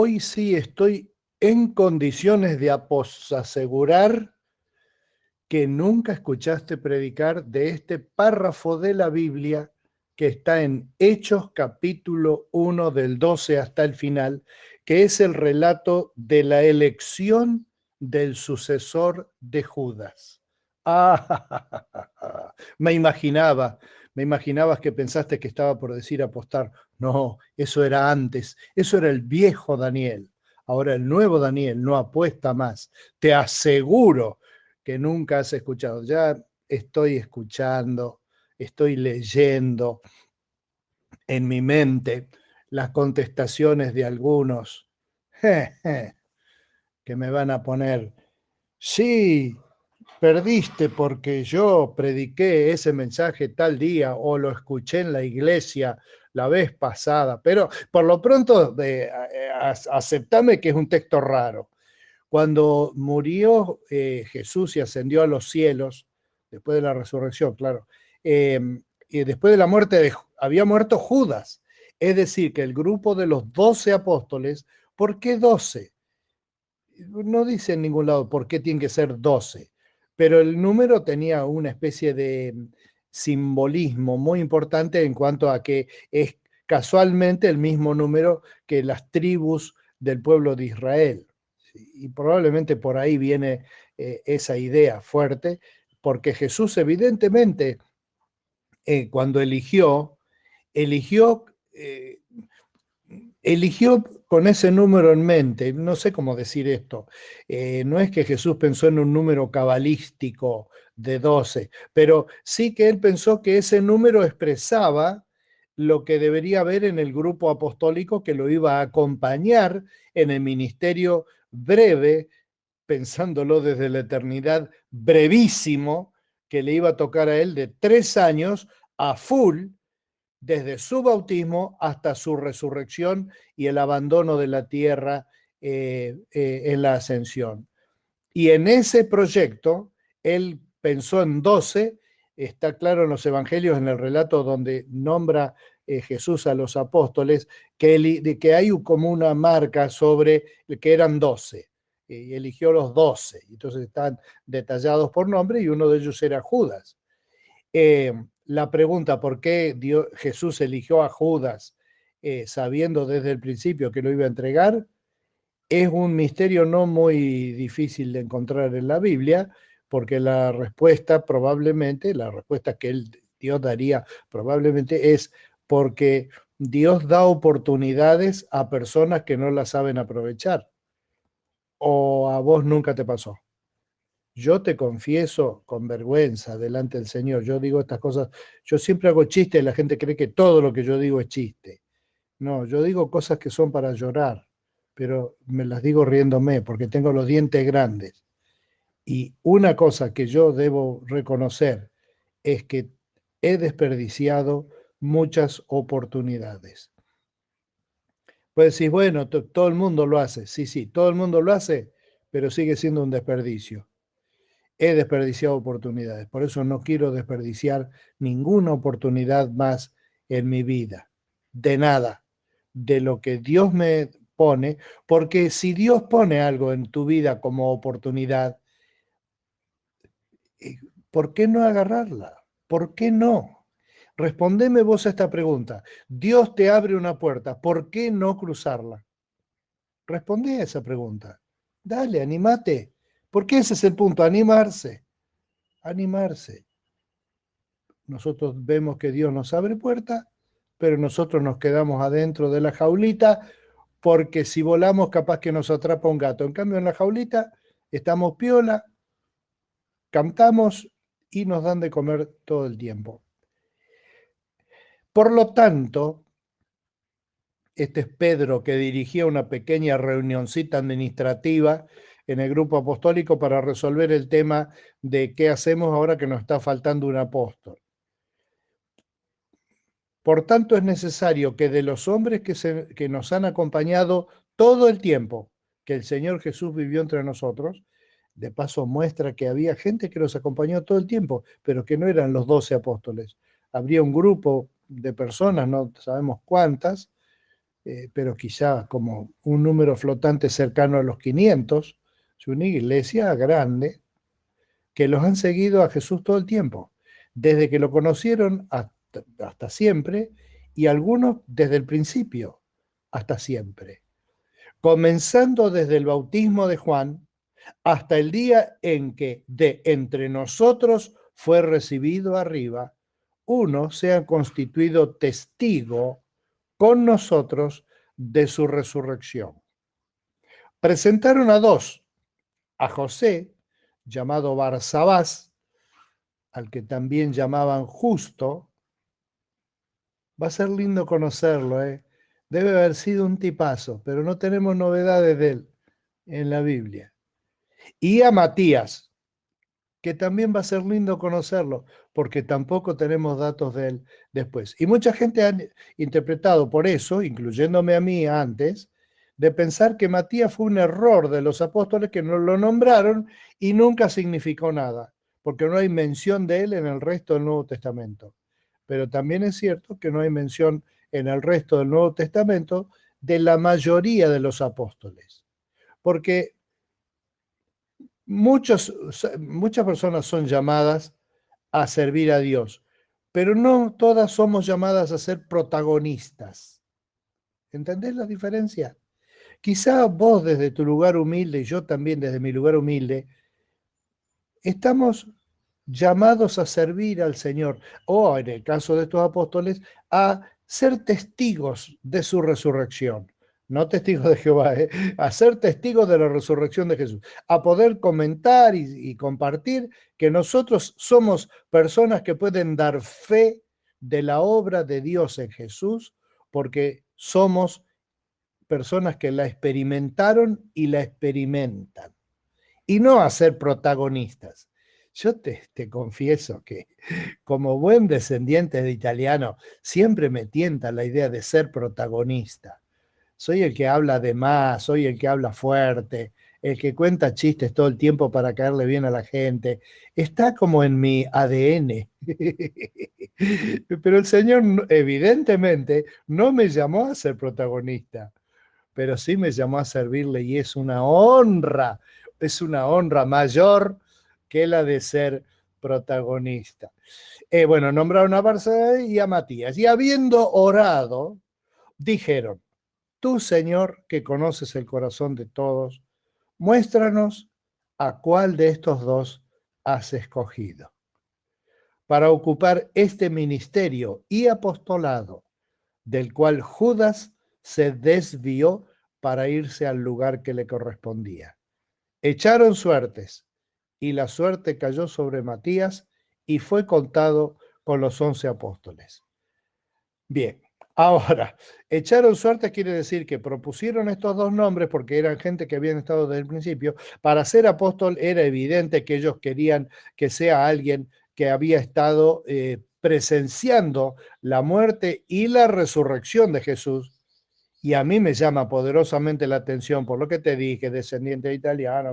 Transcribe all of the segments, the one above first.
Hoy sí estoy en condiciones de asegurar que nunca escuchaste predicar de este párrafo de la Biblia que está en Hechos capítulo 1 del 12 hasta el final, que es el relato de la elección del sucesor de Judas. Me imaginabas que pensaste que estaba por decir apostar. No, eso era antes, eso era el viejo Daniel. Ahora el nuevo Daniel no apuesta más. Te aseguro que nunca has escuchado. Ya estoy escuchando, estoy leyendo en mi mente las contestaciones de algunos que me van a poner, sí, perdiste porque yo prediqué ese mensaje tal día o lo escuché en la iglesia la vez pasada, pero por lo pronto aceptame que es un texto raro. Cuando murió Jesús y ascendió a los cielos, después de la resurrección, claro, eh, y después de la muerte había muerto Judas, es decir, que el grupo de los 12 apóstoles, ¿por qué 12? No dice en ningún lado por qué tiene que ser 12, pero el número tenía una especie de simbolismo muy importante en cuanto a que es casualmente el mismo número que las tribus del pueblo de Israel. Y probablemente por ahí viene esa idea fuerte, porque Jesús evidentemente cuando eligió, eh, eligió con ese número en mente. No sé cómo decir esto. No es que Jesús pensó en un número cabalístico de 12, pero sí que él pensó que ese número expresaba lo que debería haber en el grupo apostólico que lo iba a acompañar en el ministerio breve, pensándolo desde la eternidad, brevísimo, que le iba a tocar a él de 3 años a full, desde su bautismo hasta su resurrección y el abandono de la tierra en la ascensión. Y en ese proyecto, él pensó en 12, está claro en los evangelios, en el relato donde nombra Jesús a los apóstoles, que hay como una marca sobre que eran 12, y eligió los 12, entonces están detallados por nombre y uno de ellos era Judas. La pregunta, ¿por qué Jesús eligió a Judas sabiendo desde el principio que lo iba a entregar? Es un misterio no muy difícil de encontrar en la Biblia, porque la respuesta probablemente, la respuesta que Dios daría probablemente es porque Dios da oportunidades a personas que no las saben aprovechar. ¿O a vos nunca te pasó? Yo te confieso con vergüenza delante del Señor, yo digo estas cosas, yo siempre hago chistes y la gente cree que todo lo que yo digo es chiste. No, yo digo cosas que son para llorar, pero me las digo riéndome porque tengo los dientes grandes. Y una cosa que yo debo reconocer es que he desperdiciado muchas oportunidades. Pues decís, bueno, todo el mundo lo hace. Sí, sí, todo el mundo lo hace, pero sigue siendo un desperdicio. He desperdiciado oportunidades, por eso no quiero desperdiciar ninguna oportunidad más en mi vida, de nada, de lo que Dios me pone, porque si Dios pone algo en tu vida como oportunidad, ¿por qué no agarrarla? ¿Por qué no? Respondeme vos a esta pregunta. Dios te abre una puerta, ¿por qué no cruzarla? Responde a esa pregunta. Dale, animate, porque ese es el punto, animarse, animarse. Nosotros vemos que Dios nos abre puertas, pero nosotros nos quedamos adentro de la jaulita, porque si volamos capaz que nos atrapa un gato. En cambio, en la jaulita estamos piola, cantamos y nos dan de comer todo el tiempo. Por lo tanto, este es Pedro, que dirigía una pequeña reunioncita administrativa en el grupo apostólico para resolver el tema de qué hacemos ahora que nos está faltando un apóstol. Por tanto, es necesario que de los hombres que nos han acompañado todo el tiempo que el Señor Jesús vivió entre nosotros, de paso muestra que había gente que nos acompañó todo el tiempo, pero que no eran los 12 apóstoles. Habría un grupo de personas, no sabemos cuántas, pero quizá como un número flotante cercano a los 500, es una iglesia grande que los han seguido a Jesús todo el tiempo, desde que lo conocieron hasta siempre, y algunos desde el principio hasta siempre, comenzando desde el bautismo de Juan hasta el día en que de entre nosotros fue recibido arriba, uno sea constituido testigo con nosotros de su resurrección. Presentaron a dos, a José, llamado Barsabás, al que también llamaban Justo. Va a ser lindo conocerlo, ¿eh? Debe haber sido un tipazo, pero no tenemos novedades de él en la Biblia. Y a Matías, que también va a ser lindo conocerlo, porque tampoco tenemos datos de él después. Y mucha gente ha interpretado por eso, incluyéndome a mí antes, de pensar que Matías fue un error de los apóstoles que no lo nombraron y nunca significó nada, porque no hay mención de él en el resto del Nuevo Testamento. Pero también es cierto que no hay mención en el resto del Nuevo Testamento de la mayoría de los apóstoles, porque muchas personas son llamadas a servir a Dios, pero no todas somos llamadas a ser protagonistas. ¿Entendés la diferencia? Quizá vos desde tu lugar humilde y yo también desde mi lugar humilde, estamos llamados a servir al Señor, o en el caso de estos apóstoles, a ser testigos de su resurrección. No testigos de Jehová, a ser testigos de la resurrección de Jesús, a poder comentar y compartir que nosotros somos personas que pueden dar fe de la obra de Dios en Jesús, porque somos personas que la experimentaron y la experimentan, y no a ser protagonistas. Yo te confieso que como buen descendiente de italiano, siempre me tienta la idea de ser protagonista. Soy el que habla de más, soy el que habla fuerte, el que cuenta chistes todo el tiempo para caerle bien a la gente. Está como en mi ADN. Pero el Señor evidentemente no me llamó a ser protagonista, pero sí me llamó a servirle y es una honra mayor que la de ser protagonista. Bueno, nombraron a Barça y a Matías, y habiendo orado, dijeron: tú, Señor, que conoces el corazón de todos, muéstranos a cuál de estos dos has escogido para ocupar este ministerio y apostolado, del cual Judas se desvió para irse al lugar que le correspondía. Echaron suertes, y la suerte cayó sobre Matías y fue contado con los 11 apóstoles. Bien, ahora, echaron suertes quiere decir que propusieron estos dos nombres porque eran gente que habían estado desde el principio. Para ser apóstol era evidente que ellos querían que sea alguien que había estado presenciando la muerte y la resurrección de Jesús. Y a mí me llama poderosamente la atención por lo que te dije, descendiente italiano,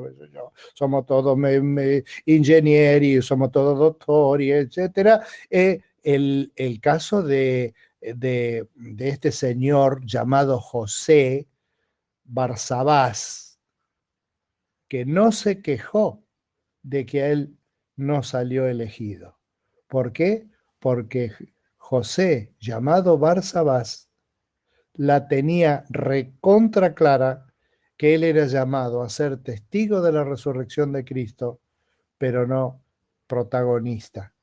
somos todos ingenieros, somos todos doctores, etcétera. El caso de este señor llamado José Barsabás, que no se quejó de que él no salió elegido. ¿Por qué? Porque José, llamado Barsabás, la tenía recontra clara que él era llamado a ser testigo de la resurrección de Cristo, pero no protagonista.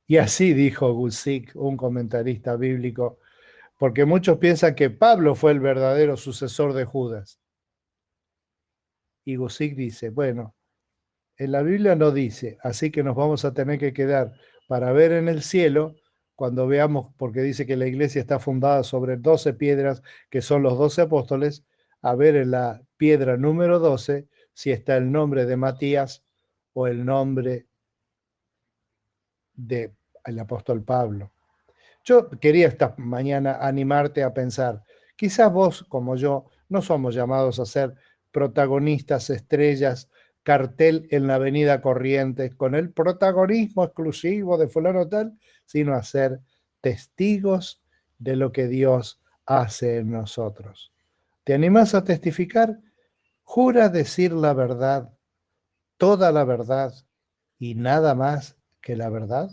Y así dijo Guzik, un comentarista bíblico, porque muchos piensan que Pablo fue el verdadero sucesor de Judas. Y Guzik dice, bueno, en la Biblia no dice, así que nos vamos a tener que quedar para ver en el cielo cuando veamos, porque dice que la iglesia está fundada sobre 12 piedras, que son los 12 apóstoles, a ver en la piedra número 12 si está el nombre de Matías o el nombre del apóstol Pablo. Yo quería esta mañana animarte a pensar, quizás vos como yo no somos llamados a ser protagonistas, estrellas, cartel en la avenida Corrientes con el protagonismo exclusivo de fulano tal, sino a ser testigos de lo que Dios hace en nosotros. ¿Te animás a testificar? ¿Jura decir la verdad, toda la verdad y nada más que la verdad?